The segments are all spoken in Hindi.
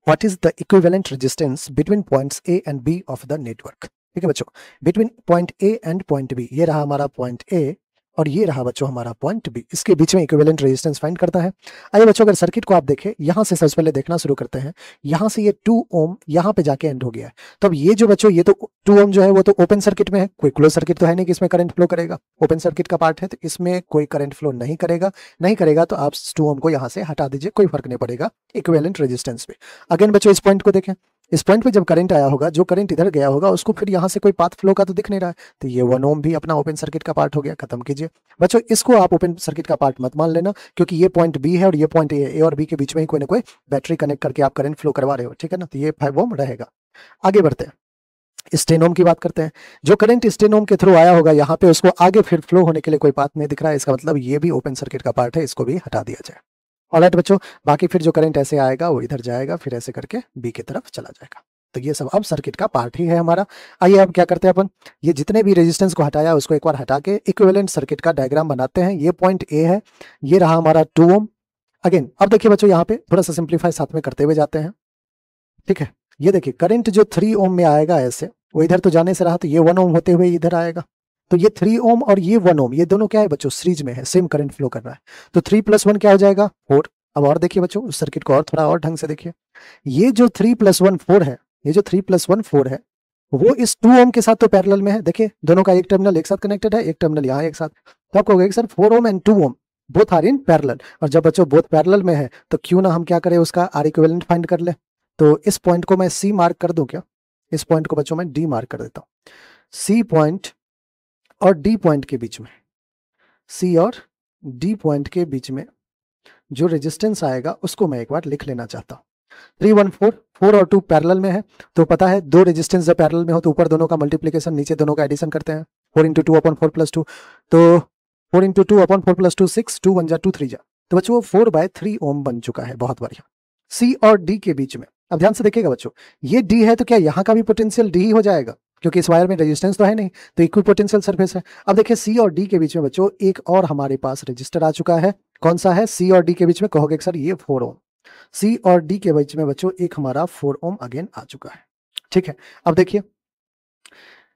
What is the equivalent resistance between points A and B of the network. ठीक है बच्चों, between point A and point B, ये रहा हमारा पॉइंट ए और ये रहा बच्चों हमारा पॉइंट बी, इसके बीच में इक्विवेलेंट रेजिस्टेंस फाइंड करता है। आइए बच्चों, अगर सर्किट को आप देखें, यहां से सबसे पहले देखना शुरू करते हैं। यहां से ये 2 ओम यहां पे जाके एंड हो गया है। तो अब ये जो बच्चों, ये तो 2 ओम जो है वो तो ओपन सर्किट में है, कोई क्लोज सर्किट तो है नहीं कि इसमें करंट फ्लो करेगा। ओपन सर्किट का पार्ट है तो इसमें कोई करंट फ्लो नहीं करेगा। नहीं करेगा तो आप 2 ओम को यहां से हटा दीजिए, कोई फर्क नहीं पड़ेगा इक्विवेलेंट रेजिस्टेंस पे। अगेन बच्चों, इस पॉइंट को देखें, इस पॉइंट पे जब करंट आया होगा, जो करंट इधर गया होगा उसको फिर यहां से कोई पाथ फ्लो का तो दिख नहीं रहा है, तो ये 1 ओम भी अपना ओपन सर्किट का पार्ट हो गया। खत्म कीजिए बच्चों, इसको आप ओपन सर्किट का पार्ट मत मान लेना, क्योंकि ये पॉइंट बी है और ये पॉइंट ए और बी के बीच में ही कोई ना कोई बैटरी कनेक्ट करके आप करंट फ्लो करवा रहे हो। ठीक है ना, तो ये 5 ओम रहेगा। आगे बढ़ते हैं, स्टेन ओम की बात करते हैं। जो करंट स्टेन ओम के थ्रू आया होगा यहाँ पे, उसको आगे फिर फ्लो होने के लिए कोई पाथ नहीं दिख रहा है, इसका मतलब ये भी ओपन सर्किट का पार्ट है, इसको भी हटा दिया जाए। ऑलराइट बच्चों, बाकी फिर जो करंट ऐसे आएगा वो इधर जाएगा, फिर ऐसे करके बी की तरफ चला जाएगा। तो ये सब अब सर्किट का पार्ट ही है हमारा। आइए अब क्या करते हैं अपन, ये जितने भी रेजिस्टेंस को हटाया उसको एक बार हटा के इक्विवेलेंट सर्किट का डायग्राम बनाते हैं। ये पॉइंट ए है, ये रहा हमारा 2 ओम। अगेन अब देखिए बच्चों, यहाँ पे थोड़ा सा सिंप्लीफाई साथ में करते हुए जाते हैं। ठीक है, ये देखिए करंट जो 3 ओम में आएगा ऐसे, वो इधर तो जाने से रहा, तो ये 1 ओम होते हुए इधर आएगा। तो ये 3 ओम और ये 1 ओम, ये दोनों क्या है बच्चों, सीरीज में है, सेम करंट फ्लो कर रहा है। तो 3 + 1 क्या हो जाएगा, 4। अब और देखिए बच्चों, उस सर्किट को और थोड़ा और ढंग से देखिए। ये जो 3 + 1 4 है, ये जो 3 + 1 4 है, वो इस 2 ओम के साथ तो पैरेलल में है। देखिए दोनों का एक टर्मिनल एक साथ कनेक्टेड है, एक टर्मिनल यहाँ एक साथ। तो आपको कहोगे sir 4 ohm and 2 ohm both are in parallel, और जब बच्चों बोथ पैरेलल में है तो क्यों ना हम क्या करें, उसका आर इक्विवेलेंट फाइंड कर ले। तो इस पॉइंट को मैं सी मार्क कर दूं क्या, इस पॉइंट को बच्चों मैं डी मार्क कर देता हूं। सी पॉइंट और डी पॉइंट के बीच में, सी और डी पॉइंट के बीच में जो रेजिस्टेंस आएगा उसको मैं एक बार लिख लेना चाहता हूं। 3 1 4, 4 और 2 पैरेलल में है, तो पता है दो रेजिस्टेंस जब पैरेलल में हो तो ऊपर दोनों का मल्टीप्लीकेशन, नीचे दोनों का एडिशन करते हैं। 4 × 2 / 4 + 2, तो 4 × 2 / 4 + 2 6, 2 1 जा 2 3 जा, तो बच्चों वो 4/3 ओम बन चुका है। बहुत बढ़िया। सी और डी के बीच में, अब ध्यान से देखिएगा बच्चों, ये डी है तो क्या यहाँ का भी पोटेंशियल डी ही हो जाएगा, क्योंकि इस वायर में रेजिस्टेंस तो है नहीं, तो इक्वल पोटेंशियल सरफेस है। अब देखिए सी और डी के बीच में बच्चों एक और हमारे पास रजिस्टर आ चुका है। कौन सा है, सी और डी के बीच में, कहोगे सर ये 4 ओम। सी और डी के बीच में बच्चों एक हमारा 4 ओम अगेन आ चुका है। ठीक है, अब देखिए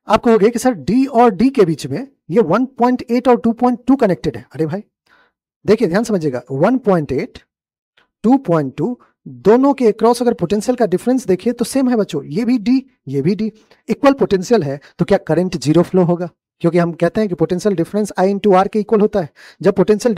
आप कहोगे कि सर डी और डी के बीच में ये 1.8 और 2.2 कनेक्टेड है। अरे भाई देखिए ध्यान समझिएगा, 1.8 2.2 दोनों के क्रॉस अगर पोटेंशियल का डिफरेंस देखिए तो सेम है बच्चों, ये भी डी ये भी डी, इक्वल पोटेंशियल है, तो क्या करंट जीरो फ्लो होगा, क्योंकि हम कहते हैं कि पोटेंशियल डिफरेंस I × R के इक्वल होता है। जब पोटेंशियल